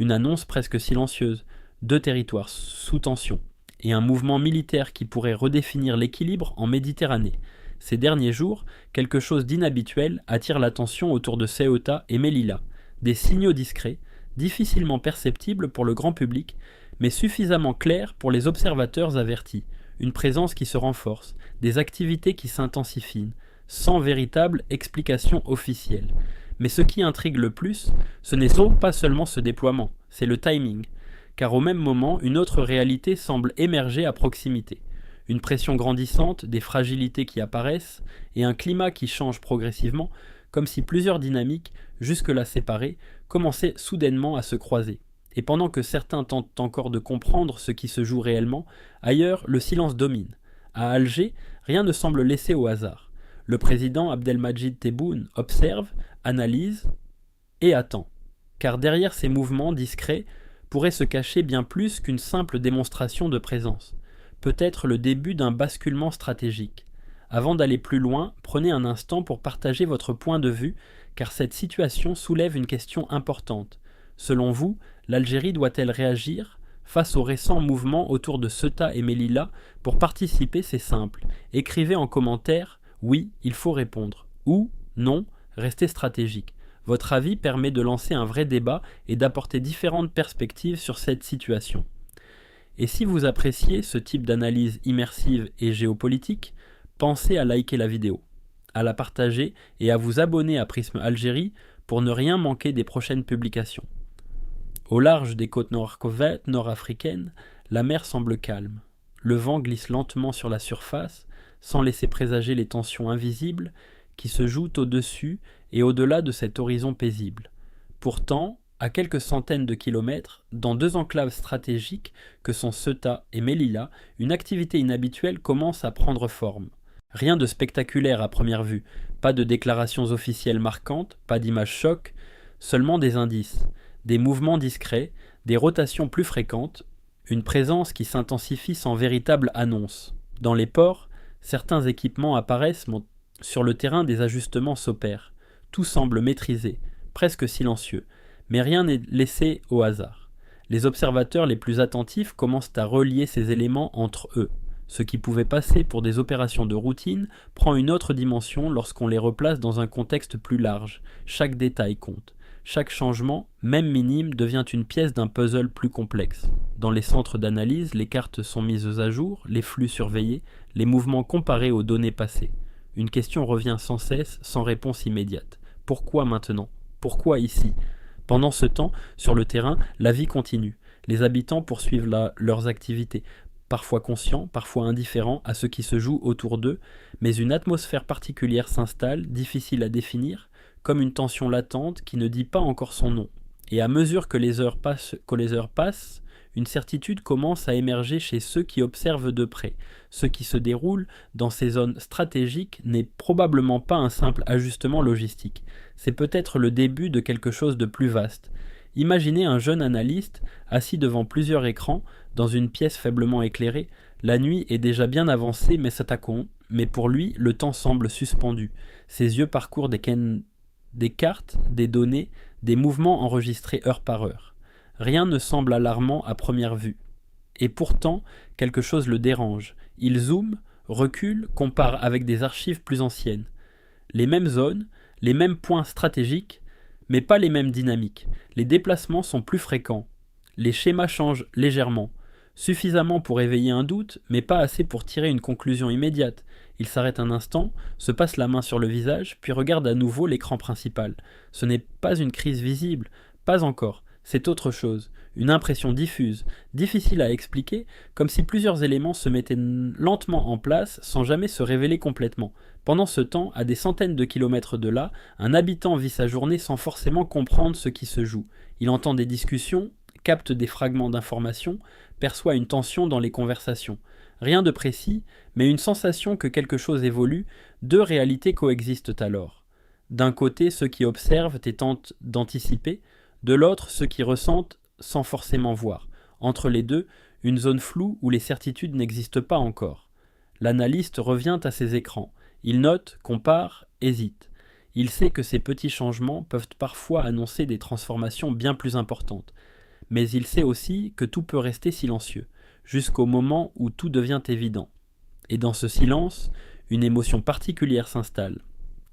une annonce presque silencieuse, 2 territoires sous tension, et un mouvement militaire qui pourrait redéfinir l'équilibre en Méditerranée. Ces derniers jours, quelque chose d'inhabituel attire l'attention autour de Ceuta et Melilla. Des signaux discrets, difficilement perceptibles pour le grand public, mais suffisamment clairs pour les observateurs avertis. Une présence qui se renforce, des activités qui s'intensifient, sans véritable explication officielle. Mais ce qui intrigue le plus, ce n'est pas seulement ce déploiement, c'est le timing. Car au même moment, une autre réalité semble émerger à proximité. Une pression grandissante, des fragilités qui apparaissent, et un climat qui change progressivement, comme si plusieurs dynamiques, jusque-là séparées, commençaient soudainement à se croiser. Et pendant que certains tentent encore de comprendre ce qui se joue réellement, ailleurs, le silence domine. À Alger, rien ne semble laissé au hasard. Le président Abdelmadjid Tebboune observe, analyse et attend. Car derrière ces mouvements discrets pourrait se cacher bien plus qu'une simple démonstration de présence. Peut-être le début d'un basculement stratégique. Avant d'aller plus loin, prenez un instant pour partager votre point de vue, car cette situation soulève une question importante. Selon vous, l'Algérie doit-elle réagir face aux récents mouvements autour de Ceuta et Melilla? Pour participer, c'est simple. Écrivez en commentaire « Oui, il faut répondre » ou « Non, restez stratégique ». Votre avis permet de lancer un vrai débat et d'apporter différentes perspectives sur cette situation. Et si vous appréciez ce type d'analyse immersive et géopolitique, pensez à liker la vidéo, à la partager et à vous abonner à Prisme Algérie pour ne rien manquer des prochaines publications. Au large des côtes nord-africaines, la mer semble calme. Le vent glisse lentement sur la surface, sans laisser présager les tensions invisibles qui se jouent au-dessus et au-delà de cet horizon paisible. Pourtant, à quelques centaines de kilomètres, dans 2 enclaves stratégiques que sont Ceuta et Melilla, une activité inhabituelle commence à prendre forme. Rien de spectaculaire à première vue, pas de déclarations officielles marquantes, pas d'images chocs, seulement des indices, des mouvements discrets, des rotations plus fréquentes, une présence qui s'intensifie sans véritable annonce. Dans les ports, certains équipements apparaissent, sur le terrain des ajustements s'opèrent. Tout semble maîtrisé, presque silencieux, mais rien n'est laissé au hasard. Les observateurs les plus attentifs commencent à relier ces éléments entre eux. Ce qui pouvait passer pour des opérations de routine prend une autre dimension lorsqu'on les replace dans un contexte plus large. Chaque détail compte. Chaque changement, même minime, devient une pièce d'un puzzle plus complexe. Dans les centres d'analyse, les cartes sont mises à jour, les flux surveillés, les mouvements comparés aux données passées. Une question revient sans cesse, sans réponse immédiate. Pourquoi maintenant? Pourquoi ici? Pendant ce temps, sur le terrain, la vie continue. Les habitants poursuivent leurs activités, parfois conscients, parfois indifférents à ce qui se joue autour d'eux, mais une atmosphère particulière s'installe, difficile à définir, comme une tension latente qui ne dit pas encore son nom. Et à mesure que les heures passent, une certitude commence à émerger chez ceux qui observent de près. Ce qui se déroule dans ces zones stratégiques n'est probablement pas un simple ajustement logistique. C'est peut-être le début de quelque chose de plus vaste. Imaginez un jeune analyste assis devant plusieurs écrans dans une pièce faiblement éclairée. La nuit est déjà bien avancée, mais pour lui, le temps semble suspendu. Ses yeux parcourent des cartes, des données, des mouvements enregistrés heure par heure. Rien ne semble alarmant à première vue. Et pourtant, quelque chose le dérange. Il zoome, recule, compare avec des archives plus anciennes. Les mêmes zones, les mêmes points stratégiques, mais pas les mêmes dynamiques. Les déplacements sont plus fréquents. Les schémas changent légèrement. Suffisamment pour éveiller un doute, mais pas assez pour tirer une conclusion immédiate. Il s'arrête un instant, se passe la main sur le visage, puis regarde à nouveau l'écran principal. Ce n'est pas une crise visible, pas encore. C'est autre chose, une impression diffuse, difficile à expliquer, comme si plusieurs éléments se mettaient lentement en place sans jamais se révéler complètement. Pendant ce temps, à des centaines de kilomètres de là, un habitant vit sa journée sans forcément comprendre ce qui se joue. Il entend des discussions, capte des fragments d'informations, perçoit une tension dans les conversations. Rien de précis, mais une sensation que quelque chose évolue, 2 réalités coexistent alors. D'un côté, ceux qui observent et tentent d'anticiper, de l'autre, ceux qui ressentent sans forcément voir. Entre les deux, une zone floue où les certitudes n'existent pas encore. L'analyste revient à ses écrans. Il note, compare, hésite. Il sait que ces petits changements peuvent parfois annoncer des transformations bien plus importantes. Mais il sait aussi que tout peut rester silencieux, jusqu'au moment où tout devient évident. Et dans ce silence, une émotion particulière s'installe,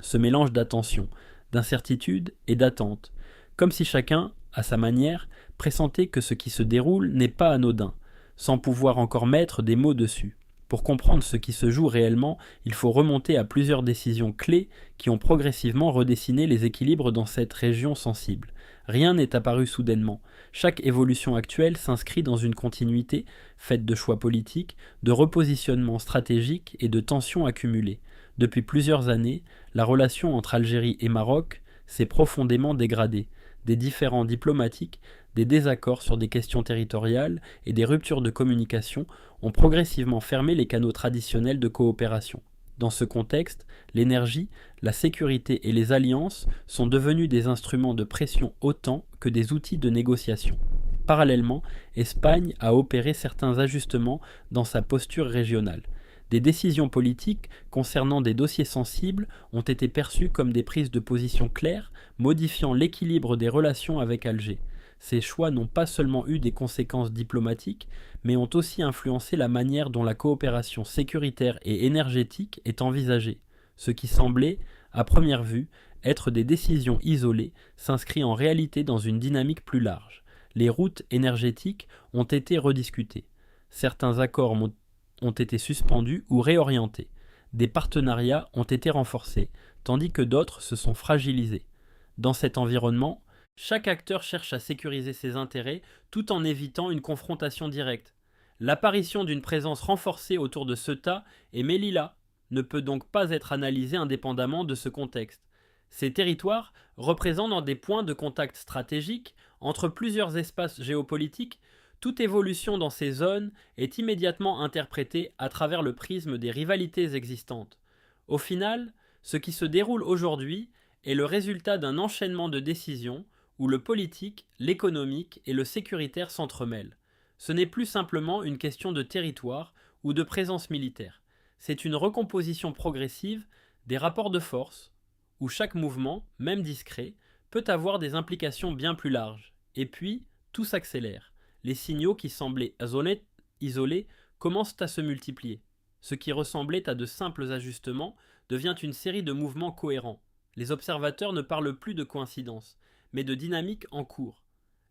ce mélange d'attention, d'incertitude et d'attente, comme si chacun, à sa manière, pressentait que ce qui se déroule n'est pas anodin, sans pouvoir encore mettre des mots dessus. Pour comprendre ce qui se joue réellement, il faut remonter à plusieurs décisions clés qui ont progressivement redessiné les équilibres dans cette région sensible. Rien n'est apparu soudainement. Chaque évolution actuelle s'inscrit dans une continuité, faite de choix politiques, de repositionnements stratégiques et de tensions accumulées. Depuis plusieurs années, la relation entre Algérie et Maroc s'est profondément dégradée. Des différends diplomatiques, des désaccords sur des questions territoriales et des ruptures de communication ont progressivement fermé les canaux traditionnels de coopération. Dans ce contexte, l'énergie, la sécurité et les alliances sont devenus des instruments de pression autant que des outils de négociation. Parallèlement, Espagne a opéré certains ajustements dans sa posture régionale. Des décisions politiques concernant des dossiers sensibles ont été perçues comme des prises de position claires, modifiant l'équilibre des relations avec Alger. Ces choix n'ont pas seulement eu des conséquences diplomatiques, mais ont aussi influencé la manière dont la coopération sécuritaire et énergétique est envisagée. Ce qui semblait, à première vue, être des décisions isolées, s'inscrit en réalité dans une dynamique plus large. Les routes énergétiques ont été rediscutées. Certains accords ont été suspendus ou réorientés. Des partenariats ont été renforcés, tandis que d'autres se sont fragilisés. Dans cet environnement, chaque acteur cherche à sécuriser ses intérêts tout en évitant une confrontation directe. L'apparition d'une présence renforcée autour de Ceuta et Melilla ne peut donc pas être analysée indépendamment de ce contexte. Ces territoires représentent des points de contact stratégiques entre plusieurs espaces géopolitiques. Toute évolution dans ces zones est immédiatement interprétée à travers le prisme des rivalités existantes. Au final, ce qui se déroule aujourd'hui est le résultat d'un enchaînement de décisions où le politique, l'économique et le sécuritaire s'entremêlent. Ce n'est plus simplement une question de territoire ou de présence militaire. C'est une recomposition progressive des rapports de force, où chaque mouvement, même discret, peut avoir des implications bien plus larges. Et puis, tout s'accélère. Les signaux qui semblaient isolés commencent à se multiplier. Ce qui ressemblait à de simples ajustements devient une série de mouvements cohérents. Les observateurs ne parlent plus de coïncidence, mais de dynamique en cours.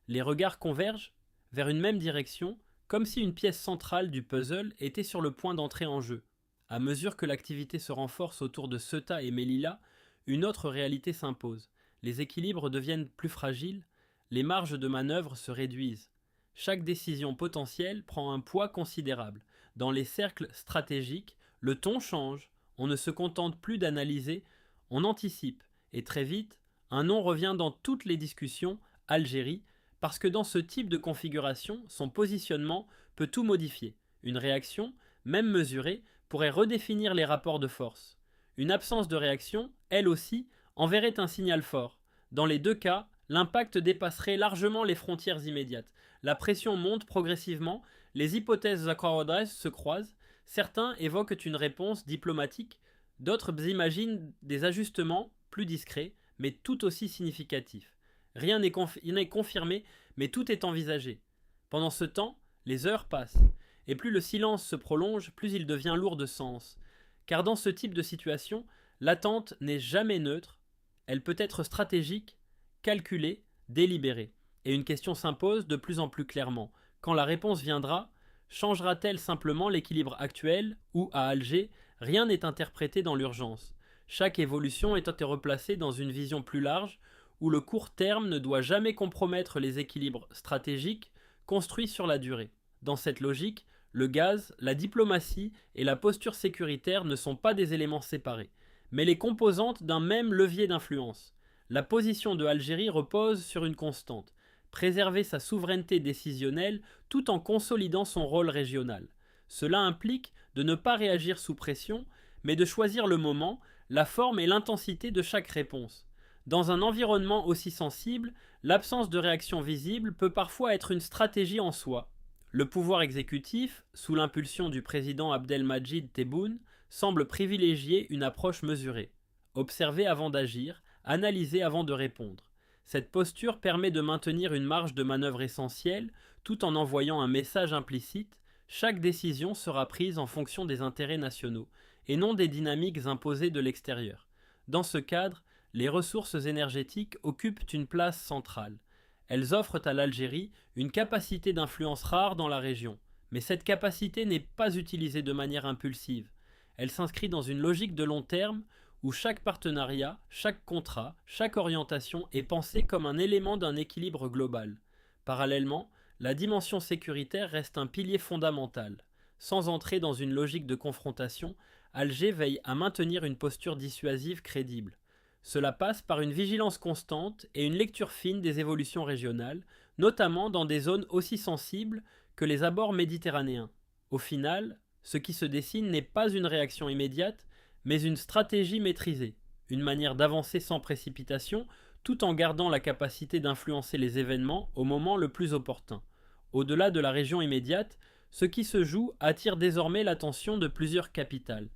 Les regards convergent vers une même direction, comme si une pièce centrale du puzzle était sur le point d'entrer en jeu. À mesure que l'activité se renforce autour de Ceuta et Melilla, une autre réalité s'impose. Les équilibres deviennent plus fragiles, les marges de manœuvre se réduisent. Chaque décision potentielle prend un poids considérable. Dans les cercles stratégiques, le ton change, on ne se contente plus d'analyser, on anticipe, et très vite, un nom revient dans toutes les discussions, Algérie, parce que dans ce type de configuration, son positionnement peut tout modifier. Une réaction, même mesurée, pourrait redéfinir les rapports de force. Une absence de réaction, elle aussi, enverrait un signal fort. Dans les deux cas, l'impact dépasserait largement les frontières immédiates. La pression monte progressivement, les hypothèses accordées se croisent, certains évoquent une réponse diplomatique, d'autres imaginent des ajustements plus discrets, mais tout aussi significatifs. Rien n'est confirmé, mais tout est envisagé. Pendant ce temps, les heures passent, et plus le silence se prolonge, plus il devient lourd de sens. Car dans ce type de situation, l'attente n'est jamais neutre, elle peut être stratégique, calculée, délibérée. Et une question s'impose de plus en plus clairement. Quand la réponse viendra, changera-t-elle simplement l'équilibre actuel ou, à Alger, rien n'est interprété dans l'urgence? Chaque évolution est replacée dans une vision plus large où le court terme ne doit jamais compromettre les équilibres stratégiques construits sur la durée. Dans cette logique, le gaz, la diplomatie et la posture sécuritaire ne sont pas des éléments séparés, mais les composantes d'un même levier d'influence. La position de l'Algérie repose sur une constante: préserver sa souveraineté décisionnelle tout en consolidant son rôle régional. Cela implique de ne pas réagir sous pression, mais de choisir le moment, la forme et l'intensité de chaque réponse. Dans un environnement aussi sensible, l'absence de réaction visible peut parfois être une stratégie en soi. Le pouvoir exécutif, sous l'impulsion du président Abdelmadjid Tebboune, semble privilégier une approche mesurée. Observer avant d'agir, analyser avant de répondre. Cette posture permet de maintenir une marge de manœuvre essentielle tout en envoyant un message implicite: chaque décision sera prise en fonction des intérêts nationaux et non des dynamiques imposées de l'extérieur. Dans ce cadre, les ressources énergétiques occupent une place centrale. Elles offrent à l'Algérie une capacité d'influence rare dans la région, mais cette capacité n'est pas utilisée de manière impulsive. Elle s'inscrit dans une logique de long terme où chaque partenariat, chaque contrat, chaque orientation est pensé comme un élément d'un équilibre global. Parallèlement, la dimension sécuritaire reste un pilier fondamental. Sans entrer dans une logique de confrontation, Alger veille à maintenir une posture dissuasive crédible. Cela passe par une vigilance constante et une lecture fine des évolutions régionales, notamment dans des zones aussi sensibles que les abords méditerranéens. Au final, ce qui se dessine n'est pas une réaction immédiate, mais une stratégie maîtrisée, une manière d'avancer sans précipitation, tout en gardant la capacité d'influencer les événements au moment le plus opportun. Au-delà de la région immédiate, ce qui se joue attire désormais l'attention de plusieurs capitales,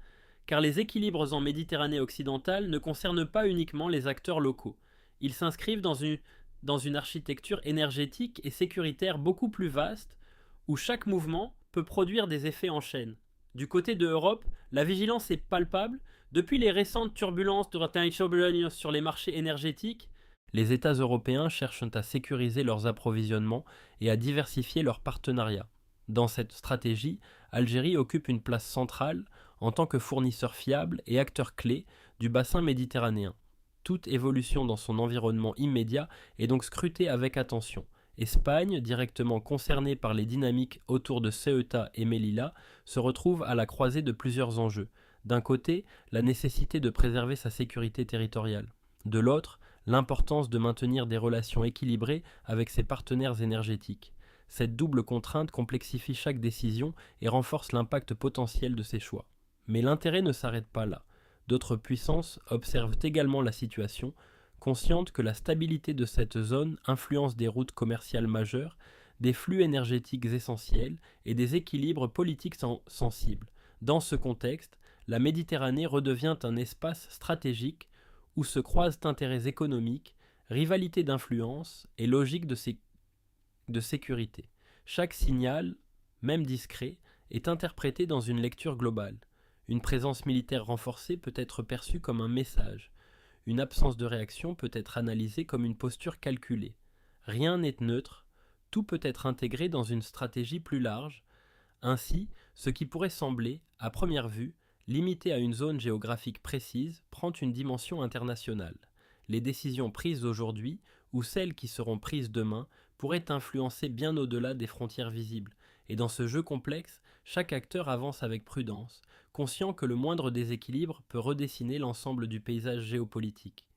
car les équilibres en Méditerranée occidentale ne concernent pas uniquement les acteurs locaux. Ils s'inscrivent dans une architecture énergétique et sécuritaire beaucoup plus vaste, où chaque mouvement peut produire des effets en chaîne. Du côté de l'Europe, la vigilance est palpable. Depuis les récentes turbulences sur les marchés énergétiques, les États européens cherchent à sécuriser leurs approvisionnements et à diversifier leurs partenariats. Dans cette stratégie, Algérie occupe une place centrale en tant que fournisseur fiable et acteur clé du bassin méditerranéen. Toute évolution dans son environnement immédiat est donc scrutée avec attention. Espagne, directement concernée par les dynamiques autour de Ceuta et Melilla, se retrouve à la croisée de plusieurs enjeux. D'un côté, la nécessité de préserver sa sécurité territoriale. De l'autre, l'importance de maintenir des relations équilibrées avec ses partenaires énergétiques. Cette double contrainte complexifie chaque décision et renforce l'impact potentiel de ses choix. Mais l'intérêt ne s'arrête pas là. D'autres puissances observent également la situation, conscientes que la stabilité de cette zone influence des routes commerciales majeures, des flux énergétiques essentiels et des équilibres politiques sensibles. Dans ce contexte, la Méditerranée redevient un espace stratégique où se croisent intérêts économiques, rivalités d'influence et logiques de sécurité. Chaque signal, même discret, est interprété dans une lecture globale. Une présence militaire renforcée peut être perçue comme un message. Une absence de réaction peut être analysée comme une posture calculée. Rien n'est neutre, tout peut être intégré dans une stratégie plus large. Ainsi, ce qui pourrait sembler, à première vue, limité à une zone géographique précise, prend une dimension internationale. Les décisions prises aujourd'hui, ou celles qui seront prises demain, pourraient influencer bien au-delà des frontières visibles. Et dans ce jeu complexe, chaque acteur avance avec prudence, conscient que le moindre déséquilibre peut redessiner l'ensemble du paysage géopolitique.